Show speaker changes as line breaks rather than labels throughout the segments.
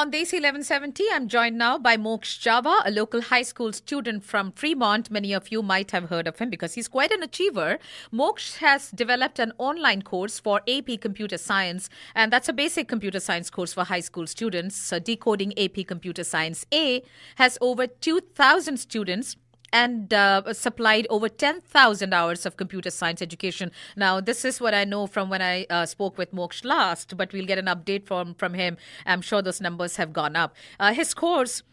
On Desi 1170, I'm joined now by Moksh Jawa, a local high school student from Fremont. Many of you might have heard of him because he's quite an achiever. Moksh has developed an online course for AP Computer Science, and that's a basic computer science course for high school students. Decoding AP Computer Science A has over 2,000 students and supplied over 10,000 hours of computer science education. Now, this is what I know from when I spoke with Moksh last, but we'll get an update from him. I'm sure those numbers have gone up. His course,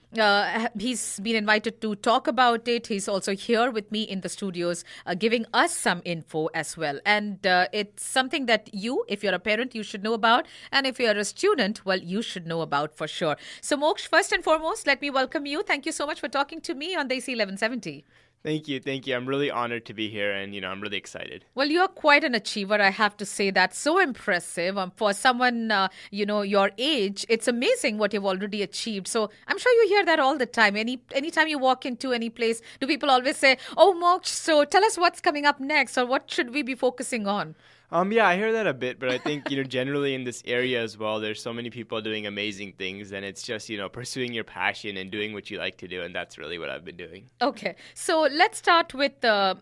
he's been invited to talk about it. He's also here with me in the studios, giving us some info as well. And it's something that you, if you're a parent, you should know about. And if you're a student, well, you should know about for sure. So, Moksh, first and foremost, let me welcome you. Thank you so much for talking to me on Desi 1170.
Thank you. I'm really honored to be here, and I'm really excited.
Well, you're quite an achiever, I have to say. That's so impressive. For someone, your age, it's amazing what you've already achieved. So I'm sure you hear that all the time. Anytime you walk into any place, do people always say, "Oh, Moksh, so tell us what's coming up next, or what should we be focusing on?"
Yeah, I hear that a bit, but I think, generally in this area as well, there's so many people doing amazing things, and it's just, pursuing your passion and doing what you like to do, and that's really what I've been doing.
Okay, so let's start with, I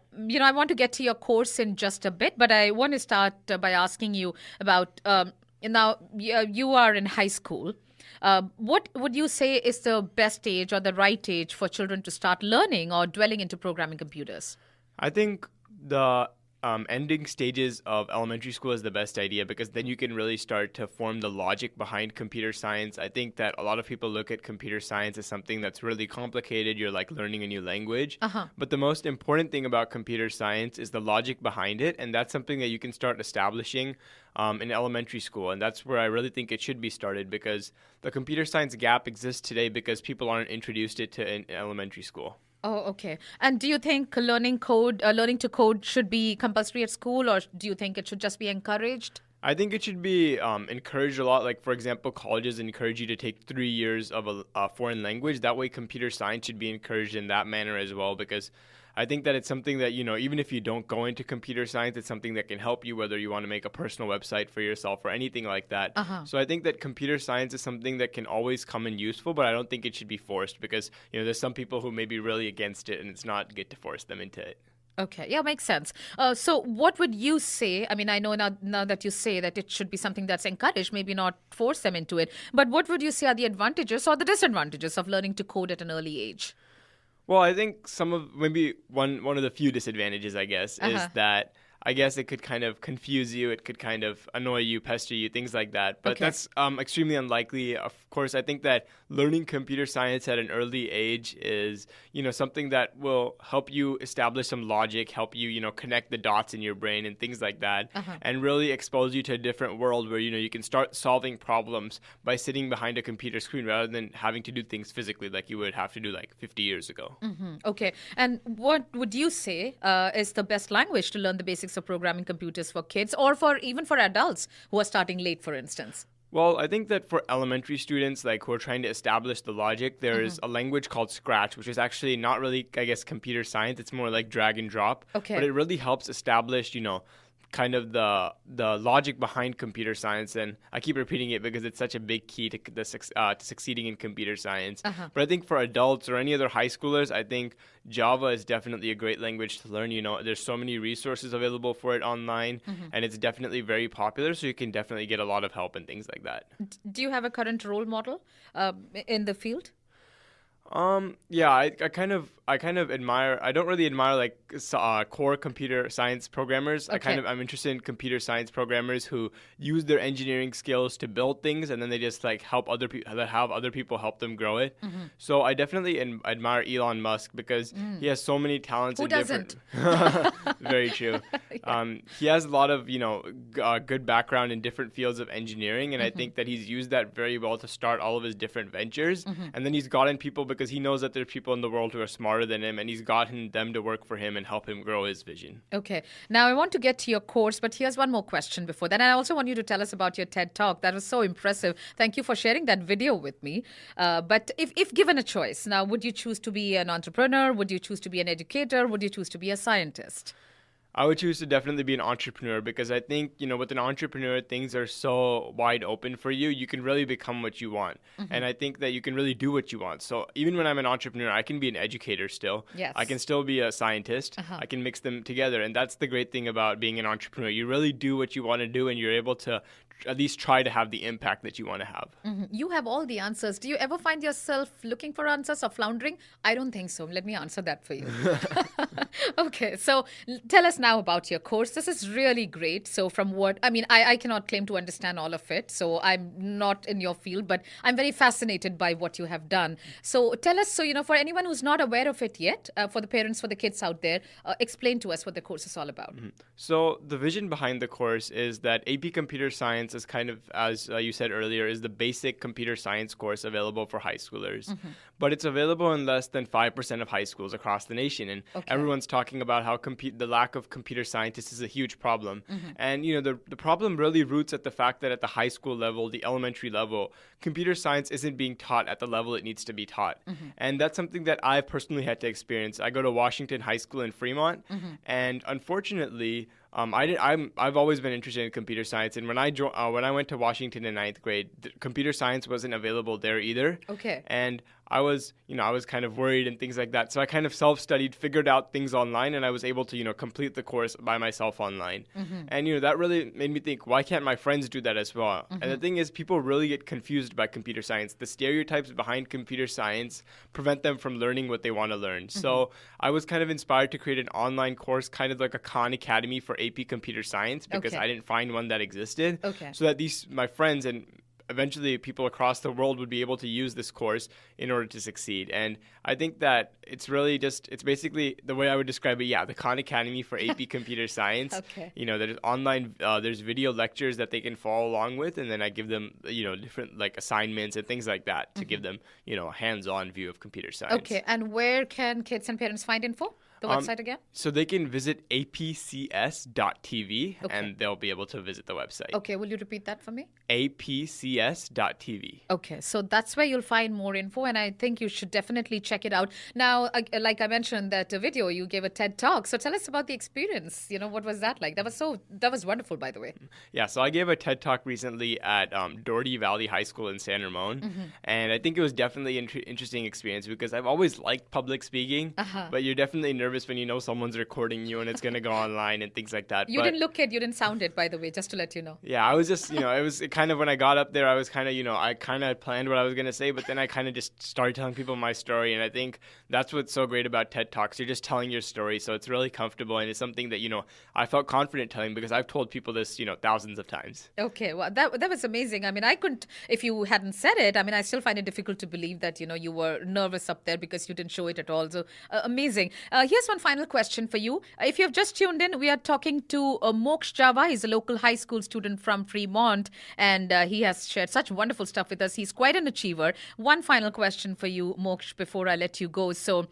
want to get to your course in just a bit, but I want to start by asking you about, now, you are in high school. What would you say is the best age or the right age for children to start learning or dwelling into programming computers?
I think the ending stages of elementary school is the best idea, because then you can really start to form the logic behind computer science. I think that a lot of people look at computer science as something that's really complicated. You're like learning a new language. But the most important thing about computer science is the logic behind it. And that's something that you can start establishing in elementary school. And that's where I really think it should be started, because the computer science gap exists today because people aren't introduced it to in elementary school.
Oh, okay. And do you think learning to code should be compulsory at school, or do you think it should just be encouraged?
I think it should be encouraged a lot. Like, for example, colleges encourage you to take 3 years of a foreign language. That way, computer science should be encouraged in that manner as well, because I think that it's something that, even if you don't go into computer science, it's something that can help you, whether you want to make a personal website for yourself or anything like that. So I think that computer science is something that can always come in useful, but I don't think it should be forced, because, there's some people who may be really against it, and it's not good to force them into it.
Okay, yeah, makes sense. So what would you say? I mean, I know now that you say that it should be something that's encouraged, maybe not force them into it, but what would you say are the advantages or the disadvantages of learning to code at an early age?
Well, I think maybe one of the few disadvantages, I guess, is that I guess it could kind of confuse you. It could kind of annoy you, pester you, things like that. But that's extremely unlikely. Of course, I think that learning computer science at an early age is, something that will help you establish some logic, help you, connect the dots in your brain and things like that, and really expose you to a different world where, you can start solving problems by sitting behind a computer screen rather than having to do things physically like you would have to do like 50 years ago.
Okay. And what would you say is the best language to learn the basics of programming computers for kids, or even for adults who are starting late, for instance?
Well, I think that for elementary students, like, who are trying to establish the logic, there is a language called Scratch, which is actually not really, I guess, computer science. It's more like drag and drop.
Okay.
But it really helps establish, kind of the logic behind computer science. And I keep repeating it because it's such a big key to succeeding in computer science. But I think for adults or any other high schoolers, I think Java is definitely a great language to learn. There's so many resources available for it online, and it's definitely very popular, so you can definitely get a lot of help and things like that.
Do you have a current role model in the field?
Yeah, I kind of admire. I don't really admire like core computer science programmers.
Okay.
I'm interested in computer science programmers who use their engineering skills to build things, and then they just like have other people help them grow it. So I definitely admire Elon Musk, because he has so many talents.
Who doesn't?
Very true. He has a lot of good background in different fields of engineering, and I think that he's used that very well to start all of his different ventures. And then he's gotten people, because he knows that there are people in the world who are smarter than him, and he's gotten them to work for him and help him grow his vision.
Okay. Now I want to get to your course, but here's one more question before that. And I also want you to tell us about your TED Talk. That was so impressive. Thank you for sharing that video with me. But if given a choice, now, would you choose to be an entrepreneur? Would you choose to be an educator? Would you choose to be a scientist?
I would choose to definitely be an entrepreneur because I think, with an entrepreneur, things are so wide open for you. You can really become what you want. And I think that you can really do what you want. So even when I'm an entrepreneur, I can be an educator still.
Yes.
I can still be a scientist. I can mix them together. And that's the great thing about being an entrepreneur. You really do what you want to do and you're able to at least try to have the impact that you want to have.
You have all the answers. Do you ever find yourself looking for answers or floundering? I don't think so. Let me answer that for you. Okay, so tell us now about your course. This is really great. So from what, I cannot claim to understand all of it. So I'm not in your field, but I'm very fascinated by what you have done. So tell us, for anyone who's not aware of it yet, for the parents, for the kids out there, explain to us what the course is all about.
So the vision behind the course is that AP Computer Science is kind of, as you said earlier, is the basic computer science course available for high schoolers. But it's available in less than 5% of high schools across the nation. And everyone's talking about how the lack of computer scientists is a huge problem. And, the problem really roots at the fact that at the high school level, the elementary level, computer science isn't being taught at the level it needs to be taught. And that's something that I personally had to experience. I go to Washington High School in Fremont. And unfortunately, I've always been interested in computer science, and when I went to Washington in ninth grade, computer science wasn't available there either.
Okay.
And I was kind of worried and things like that. So I kind of self-studied, figured out things online, and I was able to, complete the course by myself online. And, that really made me think, why can't my friends do that as well? And the thing is, people really get confused by computer science. The stereotypes behind computer science prevent them from learning what they want to learn. So I was kind of inspired to create an online course, kind of like a Khan Academy for AP Computer Science, because I didn't find one that existed. So that my friends and eventually people across the world would be able to use this course in order to succeed. And I think that it's basically the way I would describe it. Yeah, the Khan Academy for AP Computer Science. There's online, there's video lectures that they can follow along with. And then I give them, different like assignments and things like that to give them, a hands-on view of computer science.
Okay. And where can kids and parents find info? The website again?
So they can visit apcs.tv and they'll be able to visit the website.
Okay, will you repeat that for me?
apcs.tv.
Okay, so that's where you'll find more info, and I think you should definitely check it out. Now, like I mentioned, that video, you gave a TED Talk. So tell us about the experience. What was that like? That was wonderful, by the way.
Yeah, so I gave a TED Talk recently at Doherty Valley High School in San Ramon. And I think it was definitely an interesting experience because I've always liked public speaking, but you're definitely nervous when you know someone's recording you and it's going to go online and things like that.
You didn't look it, you didn't sound it, by the way, just to let you know.
Yeah, I was just, it was kind of when I got up there, I was kind of, I kind of planned what I was going to say, but then I kind of just started telling people my story. And I think that's what's so great about TED Talks. You're just telling your story. So it's really comfortable. And it's something that, I felt confident telling because I've told people this, thousands of times.
Okay, well, that was amazing. I couldn't, if you hadn't said it, I still find it difficult to believe that, you were nervous up there because you didn't show it at all. So amazing. Here's one final question for you. If you have just tuned in, we are talking to Moksh Jawa. He's a local high school student from Fremont, and he has shared such wonderful stuff with us. He's quite an achiever. One final question for you, Moksh, before I let you go. So,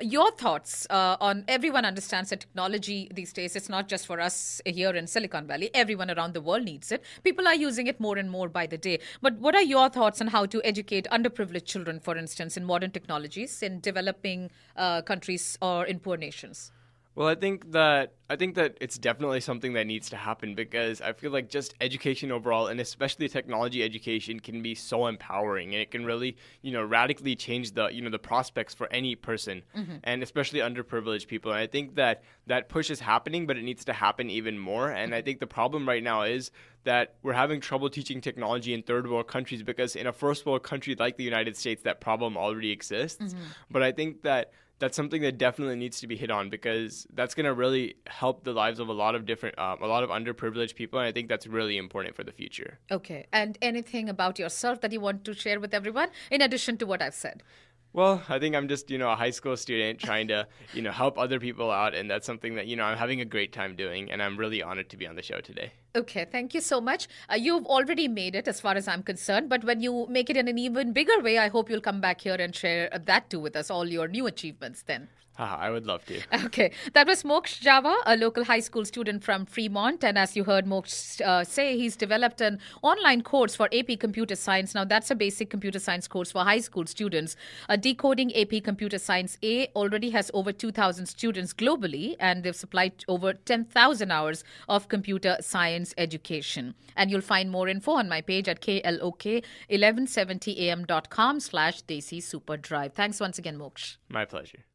your thoughts on, everyone understands that technology these days, it's not just for us here in Silicon Valley. Everyone around the world needs it. People are using it more and more by the day. But what are your thoughts on how to educate underprivileged children, for instance, in modern technologies in developing countries or in poor nations?
Well, I think that it's definitely something that needs to happen because I feel like just education overall, and especially technology education, can be so empowering, and it can really, radically change the, the prospects for any person, and especially underprivileged people. And I think that push is happening, but it needs to happen even more. And I think the problem right now is that we're having trouble teaching technology in third world countries because in a first world country like the United States, that problem already exists. But I think that's something that definitely needs to be hit on because that's going to really help the lives of a lot of underprivileged people. And I think that's really important for the future.
Okay. And anything about yourself that you want to share with everyone in addition to what I've said?
Well, I think I'm just, a high school student trying to, help other people out. And that's something that, I'm having a great time doing. And I'm really honored to be on the show today.
Okay, thank you so much. You've already made it as far as I'm concerned, but when you make it in an even bigger way, I hope you'll come back here and share that too with us, all your new achievements then.
I would love to.
Okay, that was Moksh Jawa, a local high school student from Fremont. And as you heard Moksh say, he's developed an online course for AP Computer Science. Now, that's a basic computer science course for high school students. Decoding AP Computer Science A already has over 2,000 students globally, and they've supplied over 10,000 hours of computer science education. And you'll find more info on my page at klok1170am.com/Desi Super Drive. Thanks once again, Moksh.
My pleasure.